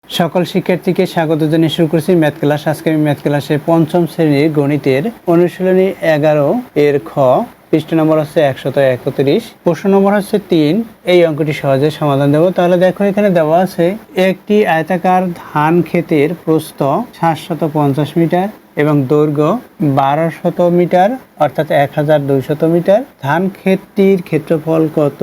সকল শিক্ষার্থীকে স্বাগত জানিয়ে শুরু করছি ম্যাথ ক্লাস। আজকে আমি ম্যাথ ক্লাসে পঞ্চম শ্রেণীর গণিতের অনুশীলনী 11 এর খ, পৃষ্ঠ নম্বর হচ্ছে 131, প্রশ্ন নম্বর হচ্ছে 3। এই অঙ্কটি সহজে সমাধান দেব। তাহলে দেখো, এখানে দেওয়া আছে একটি আয়তাকার ধান ক্ষেতের প্রস্থ 750 মিটার এবং দৈর্ঘ্য 1200 মিটার, অর্থাৎ 1200 মিটার। ধান ক্ষেতটির ক্ষেত্রফল কত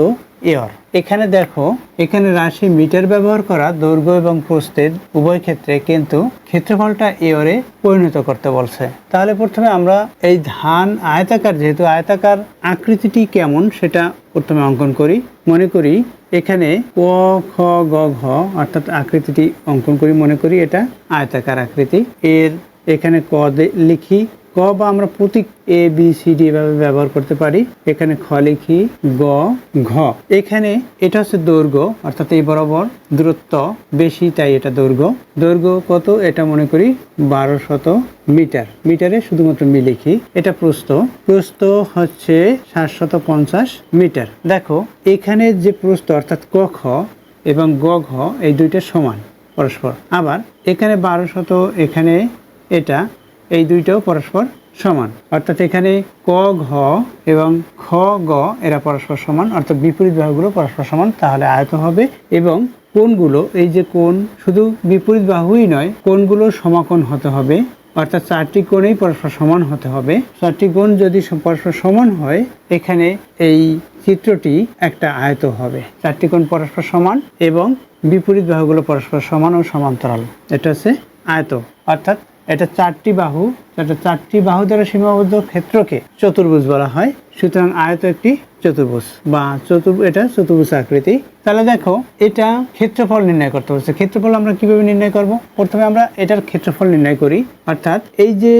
এর? এখানে দেখো, এখানে রাশি মিটার ব্যবহার করা দৈর্ঘ্য এবং প্রস্থের উভয় ক্ষেত্রে, কিন্তু ক্ষেত্রফলটা এরে পরিণত করতে বলছে। তাহলে প্রথমে আমরা এই ধান আয়তাকার, যেহেতু আয়তাকার, আকৃতিটি কেমন সেটা প্রথমে অঙ্কন করি। মনে করি এখানে ক খ গ ঘ, অর্থাৎ আকৃতিটি অঙ্কন করি। মনে করি এটা আয়তাকার আকৃতি। এর এখানে ক লিখি, ক বা আমরা প্রতীক এ বি সি ডি এভাবে ব্যবহার করতে পারি। এখানে খ লিখি, গ ঘ। এখানে এটা হচ্ছে দৈর্ঘ্য, অর্থাৎ এই বরাবর দূরত্ব বেশি, তাই এটা দৈর্ঘ্য। দৈর্ঘ্য কত? এটা মনে করি 1200 মিটার। মিটারে শুধুমাত্র মি লিখি। এটা প্রস্থ, প্রস্থ হচ্ছে 750 মিটার। দেখো, এখানে যে প্রস্থ অর্থাৎ ক খ এবং গ ঘ এই দুইটা সমান পরস্পর। আবার এখানে 1200, এখানে এটা, এই দুইটাও পরস্পর সমান, অর্থাৎ এখানে ক ঘ এবং খ গ এরা পরস্পর সমান, অর্থাৎ বিপরীত বাহুগুলো পরস্পর সমান। তাহলে আয়ত হবে। এবং কোণগুলো, এই যে কোণ, শুধু বিপরীত বাহুই নয়, কোণগুলো সমাকোণ হতে হবে, অর্থাৎ চারটি কোণেই পরস্পর সমান হতে হবে। চারটি কোণ যদি পরস্পর সমান হয়, এখানে এই চিত্রটি একটা আয়ত হবে। চারটি কোণ পরস্পর সমান এবং বিপরীত বাহুগুলো পরস্পর সমান ও সমান্তরাল, এটা হচ্ছে আয়ত। অর্থাৎ এটা চারটি বাহু দ্বারা সীমাবদ্ধ ক্ষেত্রকে চতুর্ভুজ বলা হয়। সুতরাং আয়ত একটি চতুর্ভুজ বা এটা চতুর্ভুজ আকৃতি। তাহলে দেখো, এটা ক্ষেত্রফল নির্ণয় করতে বলছে। ক্ষেত্রফল আমরা কিভাবে নির্ণয় করব? প্রথমে আমরা এটার ক্ষেত্রফল নির্ণয় করি। অর্থাৎ এই যে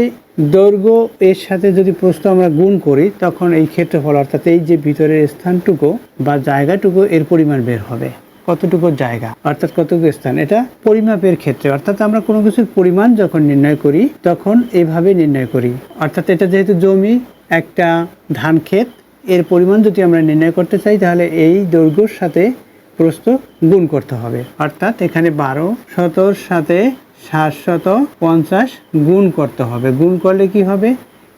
দৈর্ঘ্য এর সাথে যদি প্রস্থ আমরা গুণ করি, তখন এই ক্ষেত্রফল, অর্থাৎ এই যে ভিতরের স্থানটুকু বা জায়গাটুকু, এর পরিমাণ বের হবে। কতটুকু জায়গা অর্থাৎ কতটুকু স্থান, এটা পরিমাপের ক্ষেত্রে। অর্থাৎ আমরা কোনো কিছুর পরিমাণ যখন নির্ণয় করি তখন এভাবে নির্ণয় করি। অর্থাৎ এটা যেহেতু জমি, একটা ধান ক্ষেত, এর পরিমাণ যদি আমরা নির্ণয় করতে চাই, তাহলে এই দৈর্ঘ্যের সাথে প্রস্থ গুণ করতে হবে। অর্থাৎ এখানে 1200 সাথে 750 গুণ করতে হবে। গুণ করলে কি হবে?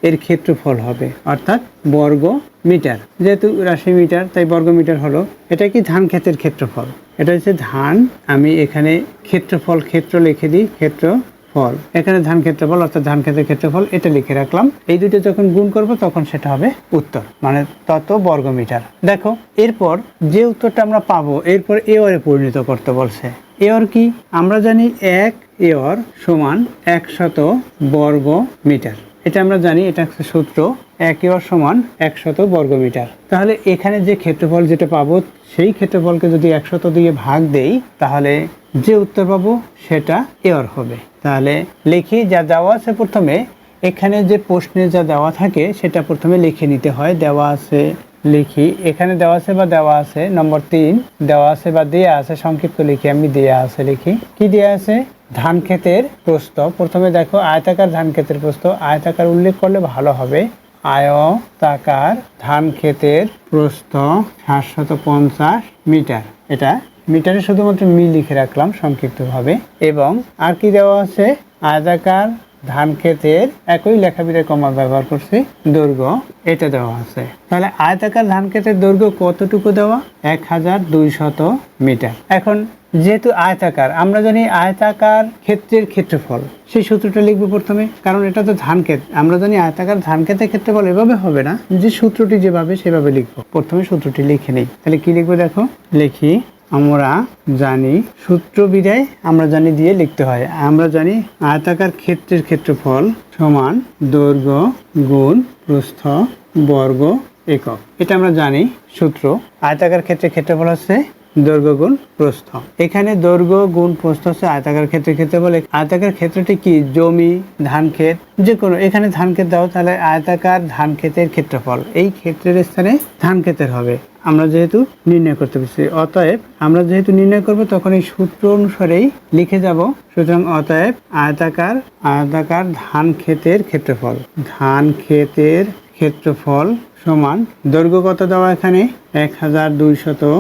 এর ক্ষেত্রফল হবে, অর্থাৎ বর্গ মিটার। যেহেতু রাশি মিটার, তাই বর্গ মিটার হলো। এটা কি ধান ক্ষেতের ক্ষেত্রফল। এটা হচ্ছে ধান। আমি এখানে ক্ষেত্রফল, ক্ষেত্র লিখে দিই, ক্ষেত্রফল। এখানে ধান ক্ষেত্রফল, অর্থাৎ ধান ক্ষেতের ক্ষেত্রফল, এটা লিখে রাখলাম। এই দুটো যখন গুণ করব তখন সেটা হবে উত্তর, মানে তত বর্গ মিটার। দেখো, এরপর যে উত্তরটা আমরা পাবো, এরপর এওয়ারে পরিণত করতে বলছে। এওয়ার কি? আমরা জানি 1 এওয়ার সমান 100 বর্গ মিটার। এটা আমরা জানি, এটা একটা সূত্র। 1 এওয়ার সমান 100 বর্গ মিটার। তাহলে এখানে যে ক্ষেত্রফল যেটা পাবো, সেই ক্ষেত্রফলকে যদি 100 দিয়ে ভাগ দেই, তাহলে যে উত্তর পাবো সেটা এওয়ার হবে। তাহলে লিখি, যা দেওয়া আছে প্রথমে, এখানে যে প্রশ্নে যা দেওয়া থাকে সেটা প্রথমে লিখে নিতে হয়। দেওয়া আছে লিখি, এখানে দেওয়া আছে বা দেওয়া আছে, নম্বর 3 দেওয়া আছে বা দেয়া আছে, সংক্ষিপ্ত লিখি আমি, দেয়া আছে লিখি। কি দেয়া আছে? ধান ক্ষেতের প্রস্থ। প্রথমে দেখো, আয়তাকার ধান ক্ষেতের প্রস্থ, আয়তাকার উল্লেখ করলে ভালো হবে। আয়তাকার ধান ক্ষেতের প্রস্থ 750 মিটার। এটা মিটারে শুধুমাত্র মি লিখে রাখলাম সংক্ষিপ্তভাবে। এবং আর কি দেওয়া আছে? আয়তাকার ধান ক্ষেতের, একই লেখাবিরে কমা ব্যবহার করছি, দৈর্ঘ্য এটা দেওয়া আছে। তাহলে আয়তাকার ধান ক্ষেতের দৈর্ঘ্য কতটুকু দেওয়া? 1200 মিটার। এখন যেহেতু আয়তাকার, আমরা জানি আয়তাকার ক্ষেত্রের ক্ষেত্রফল, সেই সূত্রটা লিখবো প্রথমে, কারণ এটা তো ধান ক্ষেত। আমরা জানি আয়তাকার ধান ক্ষেতের ক্ষেত্রফল এভাবে হবে না, যে সূত্রটি যেভাবে সেভাবে লিখবো। প্রথমে সূত্রটি লিখে নেই। তাহলে কি লিখবো? দেখো, লিখি, আমরা জানি সূত্র বিদায় আমরা জানি দিয়ে লিখতে হয়। আমরা জানি আয়তাকার ক্ষেত্রের ক্ষেত্রফল সমান দৈর্ঘ্য গুণ প্রস্থ বর্গ একক। এটা আমরা জানি সূত্র। আয়তাকার ক্ষেত্রের ক্ষেত্রফল হচ্ছে দৈর্ঘ্য গুণ প্রস্থ। এখানে দৈর্ঘ্য গুণ প্রস্থ হচ্ছে আয়তাকার ক্ষেত্রের ক্ষেত্রফল। আয়তাকার ক্ষেত্রটি কি? জমি, ধান ক্ষেত, যে কোনো। এখানে ধান ক্ষেত দাও, তাহলে আয়তাকার ধান ক্ষেতের ক্ষেত্রফল এই ক্ষেত্রের স্থানে ধান ক্ষেতের হবে। আমরা যেহেতু নির্ণয় করতে পারছি, অতএব আমরা যেহেতু নির্ণয় করব, তখন এই সূত্র অনুসারেই লিখে যাব। সুতরাং অতএব আয়তাকার ধান ক্ষেতের ক্ষেত্রফল, ধান ক্ষেতের ক্ষেত্রফল সমান দৈর্ঘ্য কত দেওয়া? এখানে 1200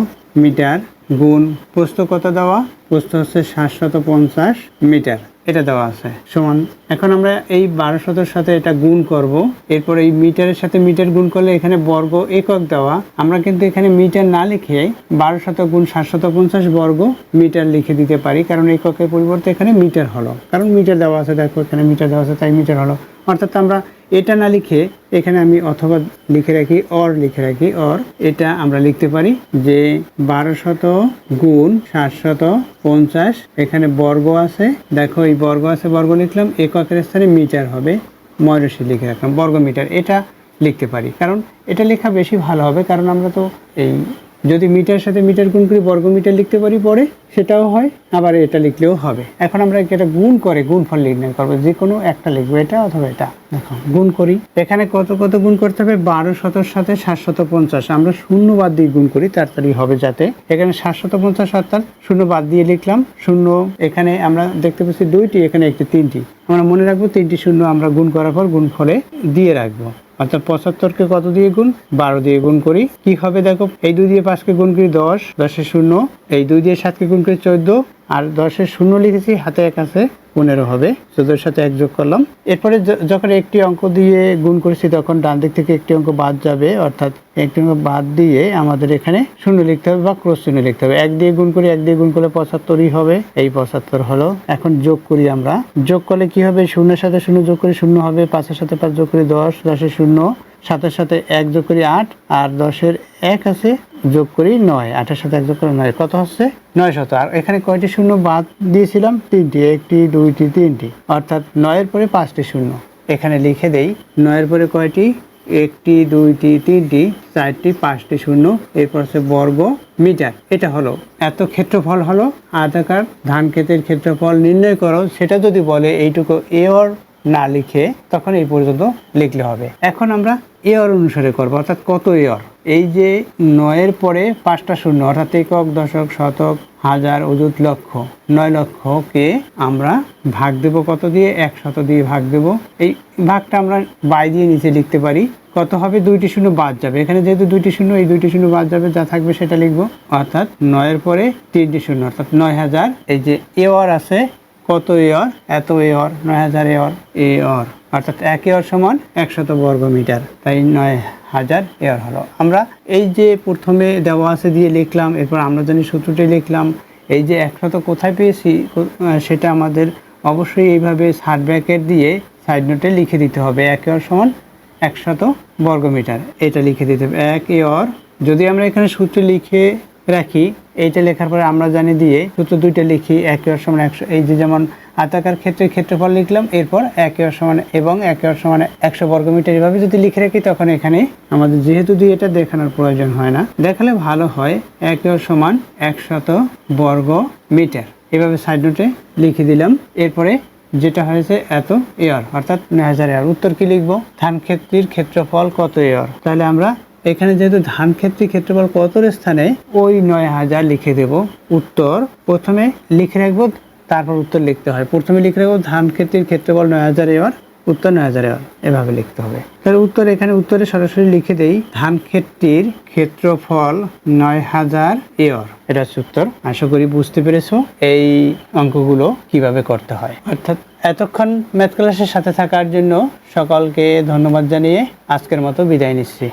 মিটার গুণ প্রস্থ কত দেওয়া, প্রস্থ হচ্ছে 750 মিটার, এটা দেওয়া আছে সমান। এখন আমরা এই 1200 সাথে এটা গুণ করব, এরপর এই মিটারের সাথে মিটার গুণ করলে এখানে বর্গ একক দেওয়া, আমরা কিন্তু এখানে মিটার না লিখে 1200 গুণ 750 বর্গ মিটার লিখে দিতে পারি, কারণ এককের পরিবর্তে এখানে মিটার হলো, কারণ মিটার দেওয়া আছে, দেখো এখানে মিটার দেওয়া আছে তাই মিটার হলো। অর্থাৎ আমরা এটা না লিখে এখানে আমি অথবা লিখে রাখি অর, লিখে রাখি অর, এটা আমরা লিখতে পারি যে 1200 গুণ 750, এখানে বর্গ আছে, দেখো এই বর্গ আছে, বর্গ লিখলাম, এককের স্থানে মিটার হবে, ময়ূরশ্রী লিখে রাখলাম, বর্গ মিটার, এটা লিখতে পারি, কারণ এটা লেখা বেশি ভালো হবে, কারণ আমরা তো এই যদি মিটার সাথে মিটার গুণ করি বর্গ মিটার লিখতে পারি পরে, সেটাও হয়, আবার এটা লিখলেও হবে। এখন আমরা এটা গুণ করে গুণফল নির্ণয় করবো, যে কোনো একটা লিখবো, এটা অথবা এটা। দেখো গুণ করি, এখানে কত কত গুণ করতে হবে, 1200 সাথে 750, আমরা শূন্য বাদ দিয়ে গুণ করি, তাড়াতাড়ি হবে যাতে। এখানে 750 অর্থাৎ শূন্য বাদ দিয়ে লিখলাম, শূন্য এখানে আমরা দেখতে পাচ্ছি দুইটি, এখানে একটি, তিনটি, আমরা মনে রাখবো তিনটি শূন্য আমরা গুণ করার পর গুণফলে দিয়ে রাখবো। অর্থাৎ 75-কে কত দিয়ে গুণ, 12 দিয়ে গুণ করি, কি হবে দেখো, এই 2 দিয়ে 5-কে গুণ করি 10, 10-এর শূন্য, এই 2 দিয়ে 7-কে গুণ করি 14, আর 10-এর শূন্য লিখেছি, হাতে 1 আছে, 15 হবে, 14-এর সাথে 1 যোগ করলাম। এরপরে যখন একটি অঙ্ক দিয়ে গুণ করেছি তখন ডান দিক থেকে একটি অঙ্ক বাদ যাবে, অর্থাৎ একটি অঙ্ক বাদ দিয়ে আমাদের এখানে শূন্য লিখতে হবে বা ক্রস চিহ্ন লিখতে হবে। 1 দিয়ে গুণ করি, 1 দিয়ে গুণ করলে 75ই হবে, এই 75 হলো। এখন যোগ করি, আমরা যোগ করলে কি হবে, শূন্যের সাথে শূন্য যোগ করি শূন্য হবে, 5-এর সাথে 5 যোগ করি 10, 10-এর শূন্য, 7-এর সাথে 1 যোগ করি 8, আর 10-এর 1 আছে, যোগ করি 9, 8-এর সাথে 1 যোগ করি 9, কত হচ্ছে 900। আর এখানে কয়টি শূন্য বাদ দিয়েছিলাম, 3টি, 1টি 2টি 3টি, অর্থাৎ 9-এর পরে 5টি শূন্য, এখানে লিখে দেই, 9-এর পরে কয়টি, 1টি 2টি 3টি 4টি 5টি শূন্য, এরপর হচ্ছে বর্গ মিটার। এটা হলো এত ক্ষেত্রফল হলো আয়তাকার ধান ক্ষেতের ক্ষেত্রফল নির্ণয় করো, সেটা যদি বলে এইটুকু এর না লিখে তখন এই পর্যন্ত লিখলে হবে। এখন আমরা এর অনুসারে করবো, অর্থাৎ কত এর, এই যে 9-এর পরে 5টা শূন্য, অর্থাৎ একক, দশক, শতক, হাজার, অযুত, লক্ষ, 9 লক্ষকে আমরা ভাগ দেব কত দিয়ে, 100 দিয়ে ভাগ দেব। এই ভাগটা আমরা বাই দিয়ে নিচে লিখতে পারি, কত হবে, 2টি শূন্য বাদ যাবে, এখানে যেহেতু 2টি শূন্য, এই 2টি শূন্য বাদ যাবে, যা থাকবে সেটা লিখবো, অর্থাৎ 9-এর পরে 3টি শূন্য, অর্থাৎ 9000। এই যে এর আছে, কত এর, এত এর, 9000 এর, এর অর্থাৎ 1 এর সমান 100 বর্গ মিটার, তাই 9000 এর হলো। আমরা এই যে প্রথমে দেওয়া আছে দিয়ে লিখলাম, এরপর আমরা জানি সূত্রটি লিখলাম, এই যে 100 কোথায় পেয়েছি সেটা আমাদের অবশ্যই এইভাবে সাইড ব্র্যাকেট দিয়ে সাইড নোটে লিখে দিতে হবে, 1 এর সমান 100 বর্গ মিটার, এটা লিখে দিতে হবে 1 এর। যদি আমরা এখানে সূত্র লিখে রাখি, এইটা লেখার পরে আমরা জানি দিয়ে সূত্র দুইটা লিখি, 1 এর সমান 100, এই যে যেমন আয়তাকার ক্ষেত্রে ক্ষেত্রফল লিখলাম, এরপর 1 এর সমান এবং 1 এর সমান 100 বর্গ মিটার, এভাবে যদি লিখে রাখি তখন এখানে আমাদের যেহেতু দিয়ে এটা দেখানোর প্রয়োজন হয় না, দেখালে ভালো হয়। 1 এর সমান 100 বর্গ মিটার, এভাবে সাইড নোটে লিখে দিলাম। এরপরে যেটা হয়েছে এত এর, অর্থাৎ 9000 এর। উত্তর কি লিখবো, ধান ক্ষেত্রের ক্ষেত্রফল কত এর, তাহলে আমরা এখানে যেহেতু ধান ক্ষেত্রের ক্ষেত্রফল কতর স্থানে ওই 9000 লিখে দেব। উত্তর প্রথমে লিখে রাখবো, তারপর উত্তর লিখতে হয়। প্রথমে লিখে রাখবো ধান ক্ষেত্রের ক্ষেত্রফল 9000 এর, উত্তর 9000 এর, এভাবে লিখতে হবে। তাহলে উত্তর এখানে উত্তরে সরাসরি লিখে দেই, ধান ক্ষেত্রের ক্ষেত্রফল 9000 এর, এটা হচ্ছে উত্তর। আশা করি বুঝতে পেরেছো এই অঙ্কগুলো কিভাবে করতে হয়। অর্থাৎ এতক্ষণ ম্যাথ ক্লাসের সাথে থাকার জন্য সকলকে ধন্যবাদ জানিয়ে আজকের মতো বিদায় নিচ্ছি।